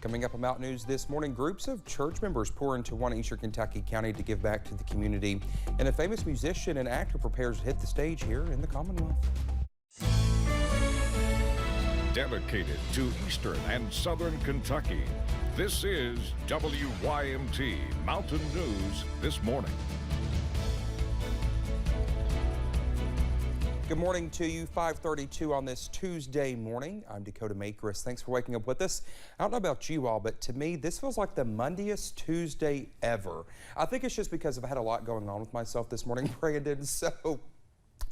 Coming up on Mountain News this morning, groups of church members pour into one Eastern Kentucky county to give back to the community. And a famous musician and actor prepares to hit the stage here in the Commonwealth. Dedicated to Eastern and Southern Kentucky, this is WYMT Mountain News this morning. Good morning to you, 5:32 on this Tuesday morning. I'm Dakota Makris. Thanks for waking up with us. I don't know about you all, but to me, this feels like the Mondayest Tuesday ever. I think it's just because I've had a lot going on with myself this morning, Brandon, so...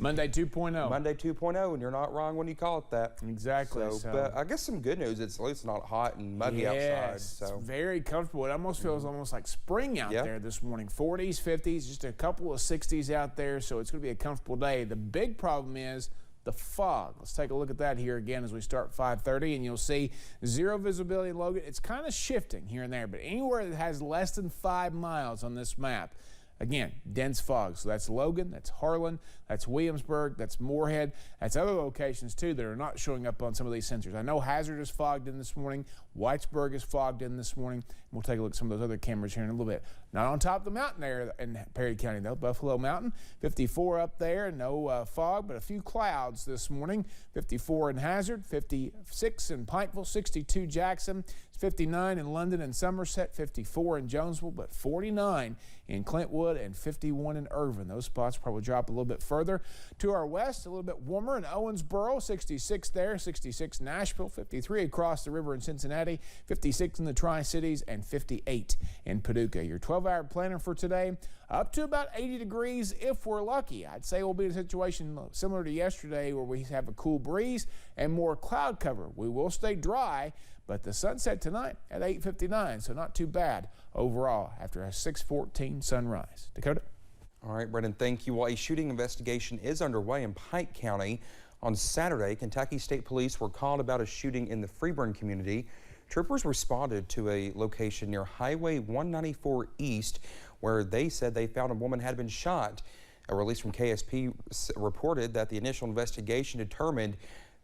Monday 2.0. Monday 2.0, and you're not wrong when you call it that. Exactly. But I guess some good news, it's at least not hot and muggy outside. So. It's very comfortable. It almost feels almost like spring out there this morning. 40s, 50s, just a couple of 60s out there, so it's going to be a comfortable day. The big problem is the fog. Let's take a look at that here again as we start 5:30, and you'll see zero visibility in Logan. It's kind of shifting here and there, but anywhere that has less than 5 miles on this map, again, dense fog. So that's Logan, that's Harlan, that's Williamsburg, that's Moorhead, that's other locations too that are not showing up on some of these sensors. I know Hazard is fogged in this morning, Whitesburg is fogged in this morning. We'll take a look at some of those other cameras here in a little bit. Not on top of the mountain there in Perry County though, Buffalo Mountain, 54 up there, no fog, but a few clouds this morning. 54 in Hazard, 56 in Pikeville, 62 Jackson, 59 in London and Somerset, 54 in Jonesville, but 49 in Clintwood and 51 in Irvin. Those spots probably drop a little bit further. To our west, a little bit warmer in Owensboro, 66 there, 66 Nashville, 53 across the river in Cincinnati, 56 in the Tri-Cities, and 58 in Paducah. Your 12-hour planner for today, up to about 80 degrees if we're lucky. I'd say we'll be in a situation similar to yesterday where we have a cool breeze and more cloud cover. We will stay dry, but the sunset tonight at 8:59, so not too bad overall after a 6:14 sunrise. Dakota? All right, Brendan, thank you. Well, a shooting investigation is underway in Pike County. On Saturday, Kentucky State Police were called about a shooting in the Freeburn community. Troopers responded to a location near Highway 194 East where they said they found a woman had been shot. A release from KSP reported that the initial investigation determined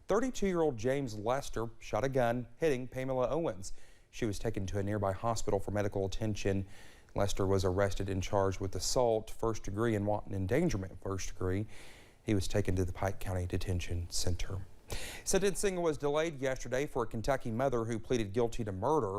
32-year-old James Lester shot a gun, hitting Pamela Owens. She was taken to a nearby hospital for medical attention. Lester was arrested and charged with assault, first degree, and wanton endangerment, first degree. He was taken to the Pike County Detention Center. Sentencing was delayed yesterday for a Kentucky mother who pleaded guilty to murder.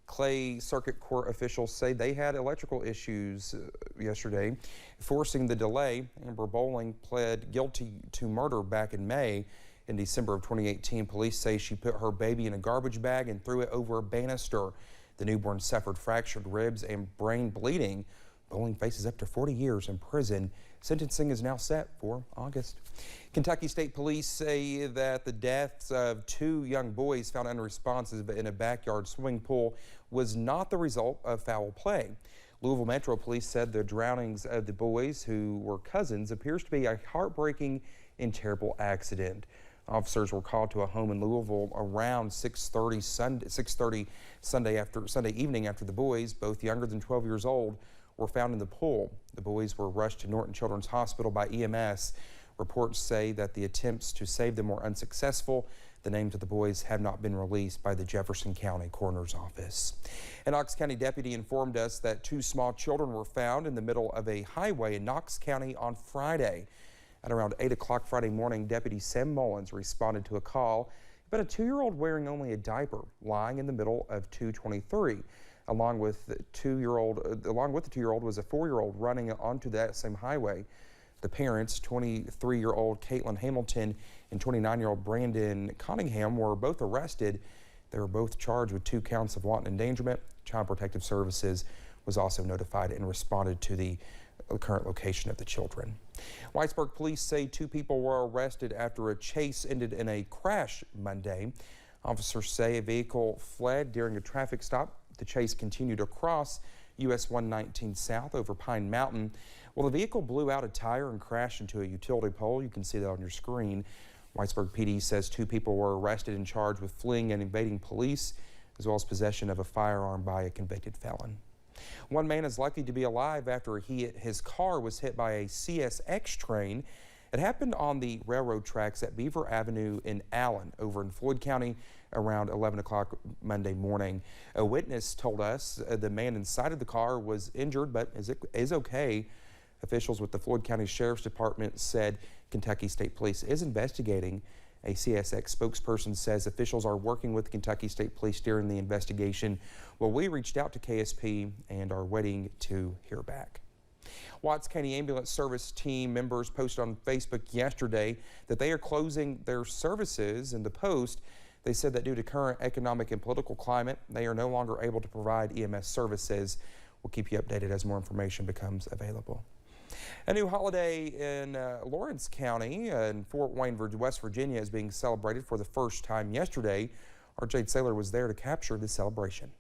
Clay Circuit Court officials say they had electrical issues yesterday, forcing the delay. Amber Bowling pled guilty to murder back in May. In December of 2018, police say she put her baby in a garbage bag and threw it over a banister. The newborn suffered fractured ribs and brain bleeding. Bowling faces up to 40 years in prison. Sentencing is now set for August. Kentucky State Police say that the deaths of 2 young boys found unresponsive in a backyard swimming pool was not the result of foul play. Louisville Metro Police said the drownings of the boys, who were cousins, appears to be a heartbreaking and terrible accident. Officers were called to a home in Louisville around 6:30 Sunday evening after the boys, both younger than 12 years old, were found in the pool. The boys were rushed to Norton Children's Hospital by EMS. Reports say that the attempts to save them were unsuccessful. The names of the boys have not been released by the Jefferson County Coroner's Office. An Knox County deputy informed us that 2 small children were found in the middle of a highway in Knox County on Friday. At around 8 o'clock Friday morning, Deputy Sam Mullins responded to a call about a 2-year-old wearing only a diaper lying in the middle of 223. Along with the 2-year-old was a 4-year-old running onto that same highway. The parents, 23-year-old Caitlin Hamilton and 29-year-old Brandon Cunningham, were both arrested. They were both charged with 2 counts of wanton endangerment. Child Protective Services was also notified and responded to the current location of the children. Whitesburg police say 2 people were arrested after a chase ended in a crash Monday. Officers say a vehicle fled during a traffic stop. The chase continued across US 119 South over Pine Mountain. Well, the vehicle blew out a tire and crashed into a utility pole. You can see that on your screen. Whitesburg PD says 2 people were arrested and charged with fleeing and evading police, as well as possession of a firearm by a convicted felon. 1 man is likely to be alive after his car was hit by a CSX train It happened on the railroad tracks at Beaver Avenue in Allen over in Floyd County around 11 o'clock Monday morning. A witness told us the man inside of the car was injured but is okay. Officials with the Floyd County Sheriff's Department said Kentucky State Police is investigating. A CSX spokesperson says officials are working with Kentucky State Police during the investigation. Well, we reached out to KSP and are waiting to hear back. Watts County Ambulance Service team members posted on Facebook yesterday that they are closing their services. In the post, they said that due to current economic and political climate, they are no longer able to provide EMS services. We'll keep you updated as more information becomes available. A new holiday in Lawrence County in Fort Wayne, West Virginia is being celebrated for the first time yesterday. Our Jade Saylor was there to capture the celebration.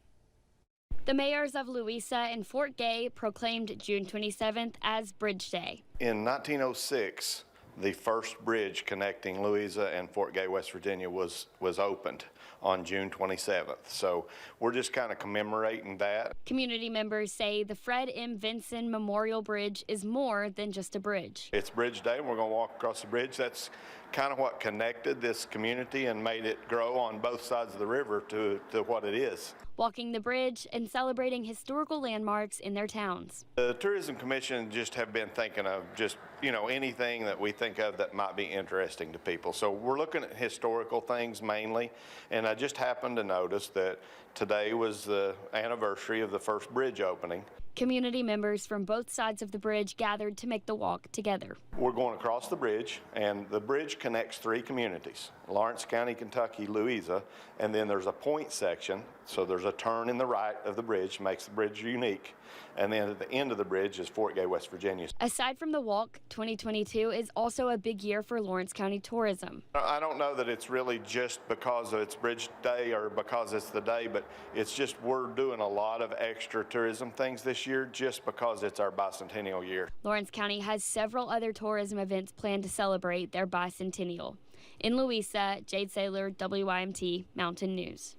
The mayors of Louisa and Fort Gay proclaimed June 27th as Bridge Day. In 1906, the first bridge connecting Louisa and Fort Gay, West Virginia was opened on June 27th. So we're just kind of commemorating that. Community members say the Fred M. Vinson Memorial Bridge is more than just a bridge. It's Bridge Day and we're going to walk across the bridge. That's kind of what connected this community and made it grow on both sides of the river to what it is. Walking the bridge and celebrating historical landmarks in their towns. The Tourism Commission just have been thinking of just, anything that we think of that might be interesting to people. So we're looking at historical things mainly, and I just happened to notice that today was the anniversary of the first bridge opening. Community members from both sides of the bridge gathered to make the walk together. We're going across the bridge, and the bridge connects 3 communities, Lawrence County, Kentucky, Louisa, and then there's a point section, so there's a turn in the right of the bridge, makes the bridge unique, and then at the end of the bridge is Fort Gay, West Virginia. Aside from the walk, 2022 is also a big year for Lawrence County tourism. I don't know that it's really just because it's Bridge Day or because it's the day, but it's just we're doing a lot of extra tourism things this year just because it's our bicentennial year. Lawrence County has several other tourism events planned to celebrate their bicentennial. In Louisa, Jade Saylor, WYMT Mountain News.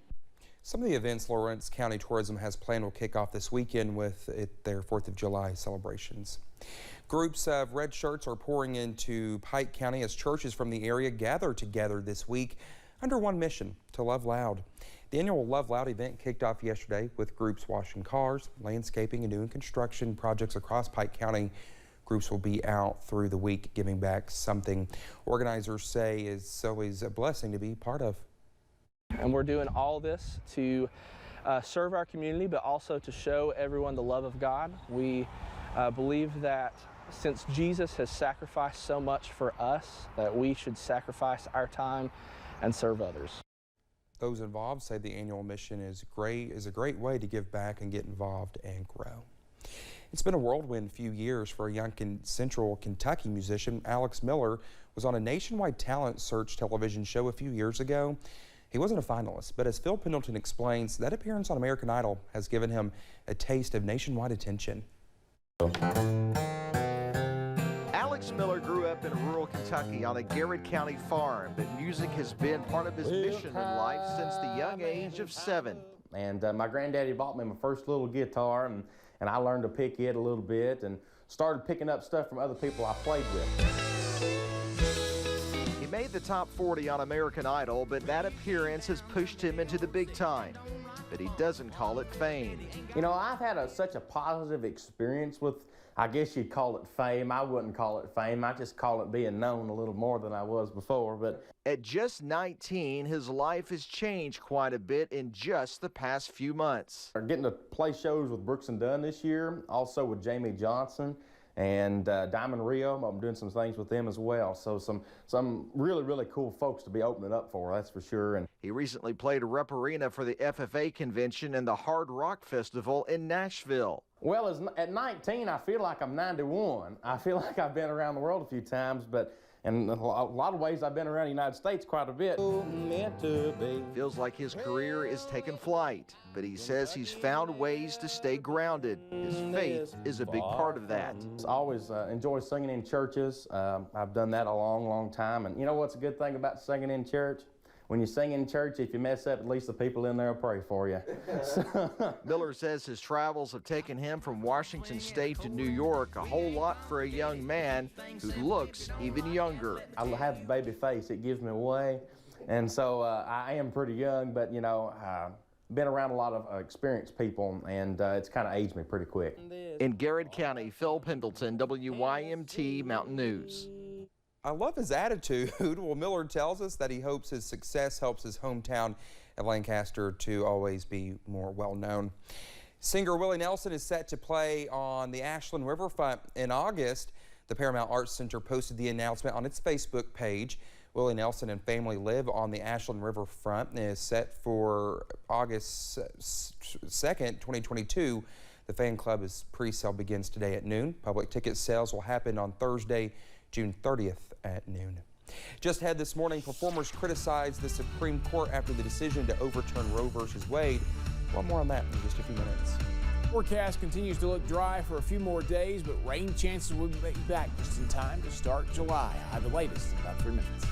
Some of the events Lawrence County Tourism has planned will kick off this weekend with their 4th of July celebrations. Groups of red shirts are pouring into Pike County as churches from the area gather together this week under one mission: to love loud. The annual Love Loud event kicked off yesterday with groups washing cars, landscaping, and doing construction projects across Pike County. Groups will be out through the week giving back something organizers say is always a blessing to be part of. And we're doing all this to serve our community, but also to show everyone the love of God. We believe that since Jesus has sacrificed so much for us, that we should sacrifice our time and serve others. Those involved say the annual mission is a great way to give back and get involved and grow. It's been a whirlwind few years for a young Central Kentucky musician. Alex Miller was on a nationwide talent search television show a few years ago. He wasn't a finalist, but as Phil Pendleton explains, that appearance on American Idol has given him a taste of nationwide attention. Alex Miller grew up in rural Kentucky on a Garrett County farm, but music has been part of his mission in life since the young age of 7. And my granddaddy bought me my first little guitar, and I learned to pick it a little bit and started picking up stuff from other people I played with. He made the top 40 on American Idol, but that appearance has pushed him into the big time. But he doesn't call it fame. I've had such a positive experience with, I guess you'd call it fame. I wouldn't call it fame. I just call it being known a little more than I was before. But at just 19, his life has changed quite a bit in just the past few months. I'm getting to play shows with Brooks and Dunn this year, also with Jamie Johnson and Diamond Rio. I'm doing some things with them as well. So some really, really cool folks to be opening up for, that's for sure. And he recently played Rupp Arena for the FFA convention and the Hard Rock Festival in Nashville. Well, at 19, I feel like I'm 91. I feel like I've been around the world a few times, but in a lot of ways I've been around the United States quite a bit. Feels like his career is taking flight, but he says he's found ways to stay grounded. His faith is a big part of that. I always enjoy singing in churches. I've done that a long, long time. And you know what's a good thing about singing in church? when you sing in church, if you mess up, at least the people in there will pray for you. Miller says his travels have taken him from Washington State to New York, a whole lot for a young man who looks even younger. I have a baby face, it gives me away. And so I am pretty young, but you know, been around a lot of experienced people, and it's kind of aged me pretty quick. In Garrett County, Phil Pendleton, WYMT Mountain News. I love his attitude. Well, Miller tells us that he hopes his success helps his hometown of Lancaster to always be more well-known. Singer Willie Nelson is set to play on the Ashland Riverfront in August. The Paramount Arts Center posted the announcement on its Facebook page. Willie Nelson and family live on the Ashland Riverfront and is set for August 2nd, 2022. The fan club's pre-sale begins today at noon. Public ticket sales will happen on Thursday, June 30th at noon. Just ahead this morning, performers criticized the Supreme Court after the decision to overturn Roe v. Wade. Well, more on that in just a few minutes. Forecast continues to look dry for a few more days, but rain chances will be back just in time to start July. I have the latest in about 3 minutes.